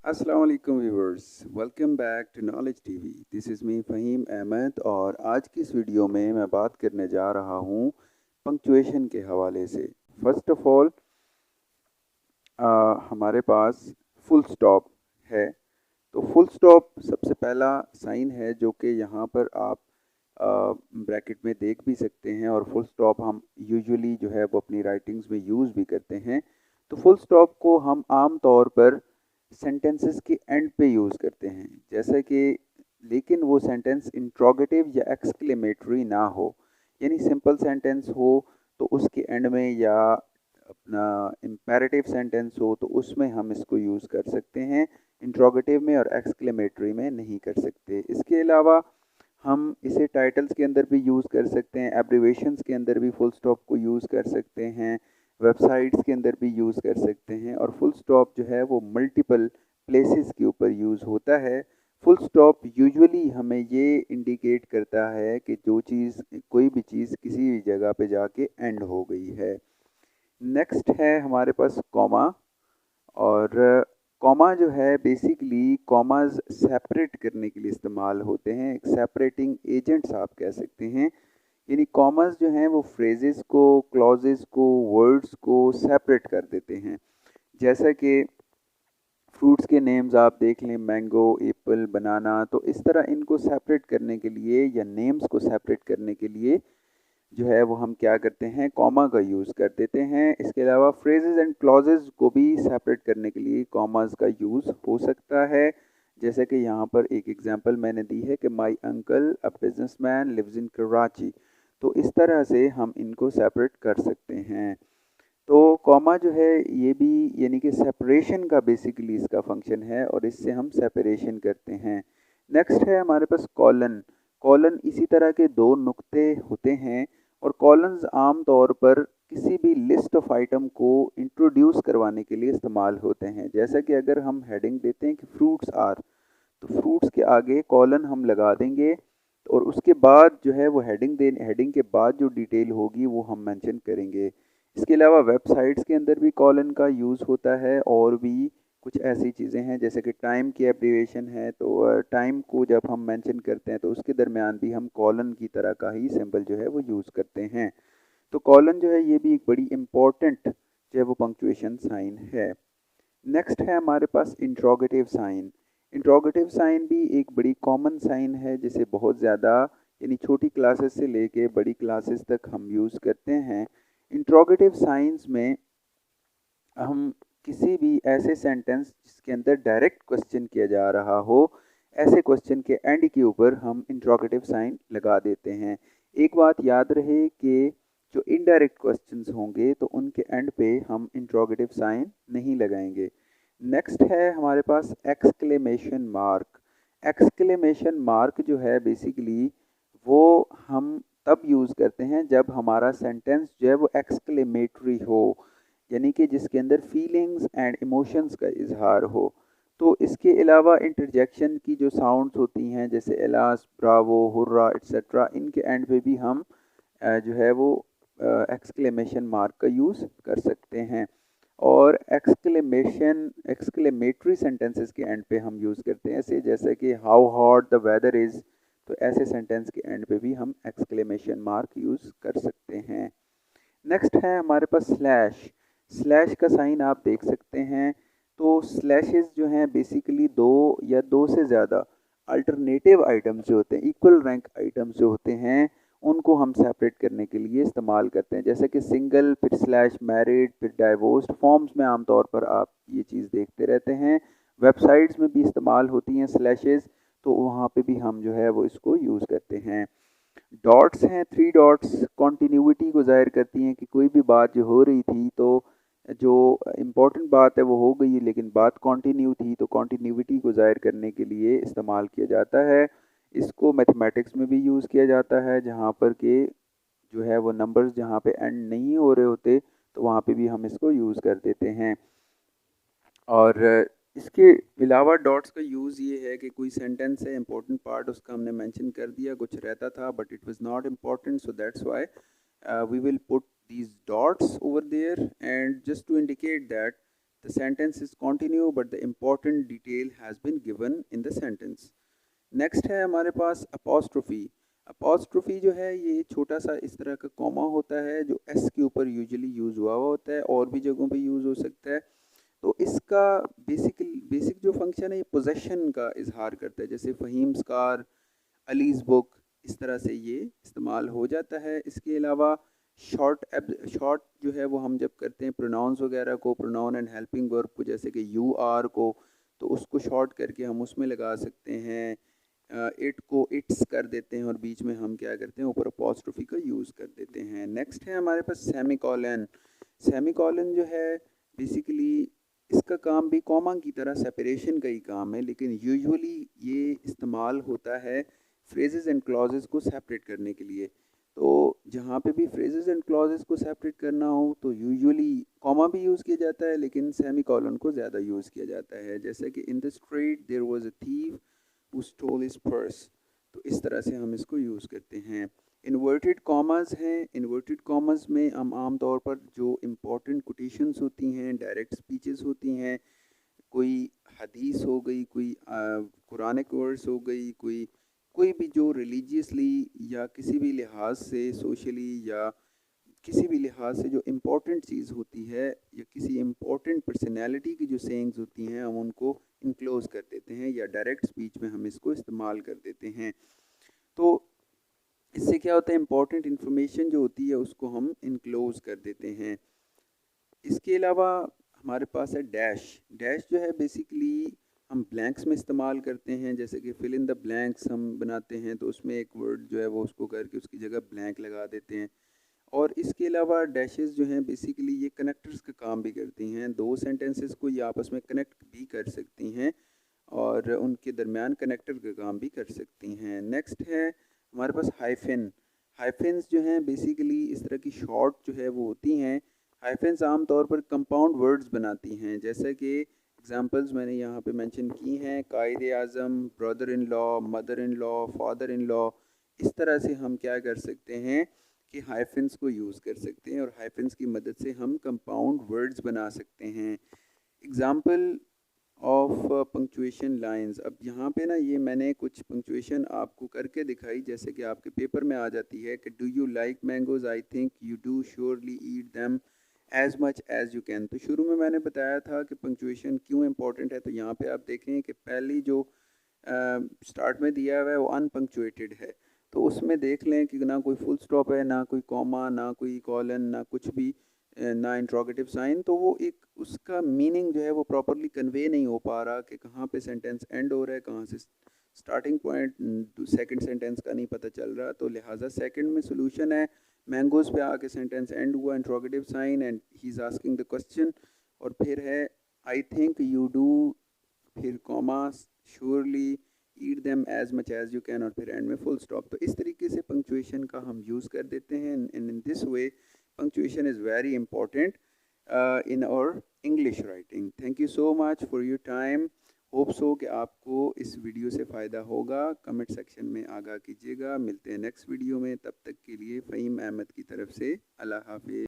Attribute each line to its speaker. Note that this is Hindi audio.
Speaker 1: अस्सलाम वालेकुम viewers, welcome back to knowledge TV. This is me Faheem Ahmed और आज की इस वीडियो में मैं बात करने जा रहा हूँ पंक्चुएशन के हवाले से। फ़र्स्ट ऑफ़ ऑल हमारे पास फुल स्टॉप है। तो फुल स्टॉप सबसे पहला साइन है जो कि यहाँ पर आप ब्रैकेट में देख भी सकते हैं, और फुल स्टॉप हम यूजुअली जो है वो अपनी राइटिंग्स में यूज़ भी करते हैं। तो फुल स्टॉप को हम आम तौर पर सेंटेंसेस के एंड पे यूज़ करते हैं, जैसे कि लेकिन वो सेंटेंस इंट्रोगेटिव या एक्सक्लेमेटरी ना हो, यानी सिंपल सेंटेंस हो तो उसके एंड में, या अपना इम्पेरेटिव सेंटेंस हो तो उसमें हम इसको यूज़ कर सकते हैं। इंट्रोगेटिव में और एक्सक्लेमेटरी में नहीं कर सकते। इसके अलावा हम इसे टाइटल्स के अंदर भी यूज़ कर सकते हैं, एब्रीवेशंस के अंदर भी फुल स्टॉप को यूज़ कर सकते हैं, वेबसाइट्स के अंदर भी यूज़ कर सकते हैं। और फुल स्टॉप जो है वो मल्टीपल प्लेसेस के ऊपर यूज़ होता है। फुल स्टॉप यूजुअली हमें ये इंडिकेट करता है कि जो चीज़, कोई भी चीज़ किसी भी जगह पे जाके एंड हो गई है। नेक्स्ट है हमारे पास कॉमा। और कॉमा जो है बेसिकली कॉमाज सेपरेट करने के लिए इस्तेमाल होते हैं, एक सेपरेटिंग एजेंट्स आप कह सकते हैं। यानी कॉमास जो हैं वो फ्रेजेस को, क्लॉजेस को, वर्ड्स को सेपरेट कर देते हैं। जैसा कि फ्रूट्स के नेम्स आप देख लें, मैंगो, एप्पल, बनाना, तो इस तरह इनको सेपरेट करने के लिए या नेम्स को सेपरेट करने के लिए जो है वो हम क्या करते हैं, कॉमा का यूज़ कर देते हैं। इसके अलावा फ्रेजेस एंड क्लॉजेस को भी सेपरेट करने के लिए कॉमास का यूज़ हो सकता है। जैसे कि यहाँ पर एक एग्जांपल मैंने दी है कि my uncle a businessman lives in Karachi. तो इस तरह से हम इनको सेपरेट कर सकते हैं। तो कॉमा जो है ये भी यानी कि सेपरेशन का बेसिकली इसका फंक्शन है, और इससे हम सेपरेशन करते हैं। नेक्स्ट है हमारे पास कॉलन। कॉलन इसी तरह के दो नुक्ते होते हैं, और कॉलन्स आम तौर पर किसी भी लिस्ट ऑफ आइटम को इंट्रोड्यूस करवाने के लिए इस्तेमाल होते हैं। जैसा कि अगर हम हेडिंग देते हैं कि फ्रूट्स आर, तो फ्रूट्स के आगे कॉलन हम लगा देंगे, और उसके बाद जो है वो हेडिंग के बाद जो डिटेल होगी वो हम मेंशन करेंगे। इसके अलावा वेबसाइट्स के अंदर भी कॉलन का यूज़ होता है, और भी कुछ ऐसी चीज़ें हैं जैसे कि टाइम की एब्रीविएशन है, तो टाइम को जब हम मेंशन करते हैं तो उसके दरमियान भी हम कॉलन की तरह का ही सिंबल जो है वो यूज़ करते हैं। तो कॉलन जो है ये भी एक बड़ी इम्पॉर्टेंट जो है वो पंक्चुएशन साइन है। नेक्स्ट है हमारे पास इंट्रोगेटिव साइन। इंट्रोगेटिव साइन भी एक बड़ी कॉमन साइन है जिसे बहुत ज़्यादा, यानी छोटी क्लासेस से लेके बड़ी क्लासेस तक हम यूज़ करते हैं। इंट्रोगेटिव साइंस में हम किसी भी ऐसे सेंटेंस जिसके अंदर डायरेक्ट क्वेश्चन किया जा रहा हो, ऐसे क्वेश्चन के एंड के ऊपर हम इंट्रोगेटिव साइन लगा देते हैं। एक बात याद रहे कि जो इनडायरेक्ट क्वेश्चंस होंगे तो उनके एंड पे हम इंट्रोगेटिव साइन नहीं लगाएंगे। नेक्स्ट है हमारे पास एक्सक्लेमेशन मार्क। एक्सक्लेमेशन मार्क जो है बेसिकली वो हम तब यूज़ करते हैं जब हमारा सेंटेंस जो है वो एक्सक्लेमेटरी हो, यानी कि जिसके अंदर फीलिंग्स एंड इमोशंस का इजहार हो। तो इसके अलावा इंटरजेक्शन की जो साउंड्स होती हैं जैसे एलास, ब्रावो, हुर्रा एट्सेट्रा, इनके एंड पे भी हम जो है वो एक्सक्लेमेशन मार्क का यूज़ कर सकते हैं। और एक्सक्लेमेटरी सेंटेंसेस के एंड पे हम यूज़ करते हैं, ऐसे जैसे कि how hot the weather is. तो ऐसे सेंटेंस के एंड पे भी हम एक्सक्लेमेशन मार्क यूज़ कर सकते हैं। नेक्स्ट है हमारे पास स्लैश। स्लैश का साइन आप देख सकते हैं। तो स्लैशेस जो हैं बेसिकली दो या दो से ज़्यादा अल्टरनेटिव आइटम्स जो होते हैं, इक्वल रैंक आइटम्स जो होते हैं, उनको हम सेपरेट करने के लिए इस्तेमाल करते हैं। जैसे कि सिंगल, फिर स्लैश मैरिड, फिर डाइवोर्स्ड फॉर्म्स में आमतौर पर आप ये चीज़ देखते रहते हैं। वेबसाइट्स में भी इस्तेमाल होती हैं स्लैशेस, तो वहाँ पे भी हम जो है वो इसको यूज़ करते हैं। डॉट्स हैं, थ्री डॉट्स कॉन्टीन्यूटी को ज़ाहिर करती हैं कि कोई भी बात जो हो रही थी, तो जो इम्पोर्टेंट बात है वो हो गई लेकिन बात कंटिन्यू थी, तो कॉन्टीन्यूटी को ज़ाहिर करने के लिए इस्तेमाल किया जाता है। इसको मैथमेटिक्स में भी यूज़ किया जाता है, जहाँ पर के जो है वो नंबर्स जहाँ पे एंड नहीं हो रहे होते तो वहाँ पे भी हम इसको यूज़ कर देते हैं। और इसके अलावा डॉट्स का यूज़ ये है कि कोई सेंटेंस है, इंपॉर्टेंट पार्ट उसका हमने मेंशन कर दिया, कुछ रहता था but it was not important, so that's why we will put these dots over there, and just to indicate that The sentence is continue but the important detail has been given in the sentence. Next है हमारे पास अपोस्ट्रोफी। अपोस्ट्रोफी जो है ये छोटा सा इस तरह का कॉमा होता है जो एस के ऊपर यूजुअली यूज़ हुआ होता है, और भी जगहों पे यूज़ हो सकता है। तो इसका बेसिक जो फंक्शन है ये पोजेशन का इजहार करता है, जैसे फ़हीम्स कार, अलीज़ बुक, इस तरह से ये इस्तेमाल हो जाता है। इसके अलावा शॉर्ट जो है वो हम जब करते हैं प्रोनाउंस वगैरह को, प्रोनाउन एंड हेल्पिंग वर्ब को, जैसे कि यू आर को, तो उसको शॉर्ट करके हम उसमें लगा सकते हैं। इट को इट्स कर देते हैं और बीच में हम क्या करते हैं, ऊपर अपॉस्ट्रोफी का यूज़ कर देते हैं। नेक्स्ट है हमारे पास सेमीकोलन। सेमीकोलन जो है बेसिकली इसका काम भी कॉमा की तरह सेपरेशन का ही काम है, लेकिन यूजुअली ये इस्तेमाल होता है फ्रेजेस एंड क्लॉजेस को सेपरेट करने के लिए। तो जहाँ पे भी फ्रेजेस एंड क्लॉजेस को सेपरेट करना हो तो यूजुअली कॉमा भी यूज़ किया जाता है, लेकिन सेमीकोलन को ज़्यादा यूज़ किया जाता है। जैसे कि in the street there was a thief who stole his purse, तो इस तरह से हम इसको यूज़ करते हैं। इन्वर्टेड कॉमर्स हैं। इन्वर्टेड कॉमर्स में हम आम तौर पर जो इम्पोर्टेंट कोटेशंस होती हैं, डायरेक्ट स्पीचेस होती हैं, कोई हदीस हो गई, कोई कुरानिक वर्ड्स हो गई, कोई भी जो रिलीजियसली या किसी भी लिहाज से, सोशली या किसी भी लिहाज से जो इम्पोर्टेंट चीज़ होती है, या किसी इम्पोर्टेंट पर्सनैलिटी की जो सेइंग्स होती हैं, हम उनको इनक्लोज कर देते हैं या डायरेक्ट स्पीच में हम इसको इस्तेमाल कर देते हैं। तो इससे क्या होता है, इम्पोर्टेंट इन्फॉर्मेशन जो होती है उसको हम इनक्लोज कर देते हैं। इसके अलावा हमारे पास है डैश। डैश जो है बेसिकली हम ब्लैंक्स में इस्तेमाल करते हैं, जैसे कि फिल इन द ब्लैंक्स हम बनाते हैं, तो उसमें एक वर्ड जो है वो उसको करके उसकी जगह ब्लैंक लगा देते हैं। और इसके अलावा डैशेस जो हैं बेसिकली ये कनेक्टर्स का काम भी करती हैं, दो सेंटेंसेस को ये आपस में कनेक्ट भी कर सकती हैं और उनके दरमियान कनेक्टर का काम भी कर सकती हैं। नेक्स्ट है हमारे पास हाइफन। हाइफन्स जो हैं बेसिकली इस तरह की शॉर्ट जो है वो होती हैं। हाइफन्स आम तौर पर कंपाउंड वर्ड्स बनाती हैं, जैसे कि एग्जांपल्स मैंने यहाँ पे मेंशन की हैं, Quaid Azam, brother in law, mother in law, father in law. इस तरह से हम क्या कर सकते हैं कि हाइफन्स को यूज़ कर सकते हैं और हाइफन्स की मदद से हम कंपाउंड वर्ड्स बना सकते हैं। Example of punctuation lines. अब यहाँ पे ना ये मैंने कुछ पंक्चुएशन आपको करके दिखाई, जैसे कि आपके पेपर में आ जाती है कि do you like mangoes, I think you do, surely eat them as much as you can. तो शुरू में मैंने बताया था कि पंक्चुएशन क्यों इंपॉर्टेंट है, तो यहाँ पे आप देखें कि पहली जो स्टार्ट में दिया हुआ है वो अनपंक्चुएटेड है, तो उसमें देख लें कि ना कोई फुल स्टॉप है, ना कोई कॉमा, ना कोई कॉलन, ना कुछ भी, ना इंट्रोगेटिव साइन, तो वो एक उसका मीनिंग जो है वो प्रॉपरली कन्वे नहीं हो पा रहा कि कहाँ पे सेंटेंस एंड हो रहा है, कहाँ से स्टार्टिंग पॉइंट, सेकंड सेंटेंस का नहीं पता चल रहा। तो लिहाजा सेकंड में सोल्यूशन है, मैंगोज पे आके सेंटेंस एंड हुआ, interrogative sign and he is asking the question, और फिर है आई थिंक यू डू, फिर comma, surely, eat them as much as you can, और फिर एंड में फुल स्टॉप। तो इस तरीके से पंक्चुएशन का हम यूज़ कर देते हैं। In this way punctuation is very important in our English writing. Thank you so much for your time. Hope so कि आपको इस वीडियो से फ़ायदा होगा। कमेंट सेक्शन में आगाह कीजिएगा। मिलते हैं नेक्स्ट वीडियो में, तब तक के लिए फ़हीम अहमद की तरफ से अल्लाह हाफिज़।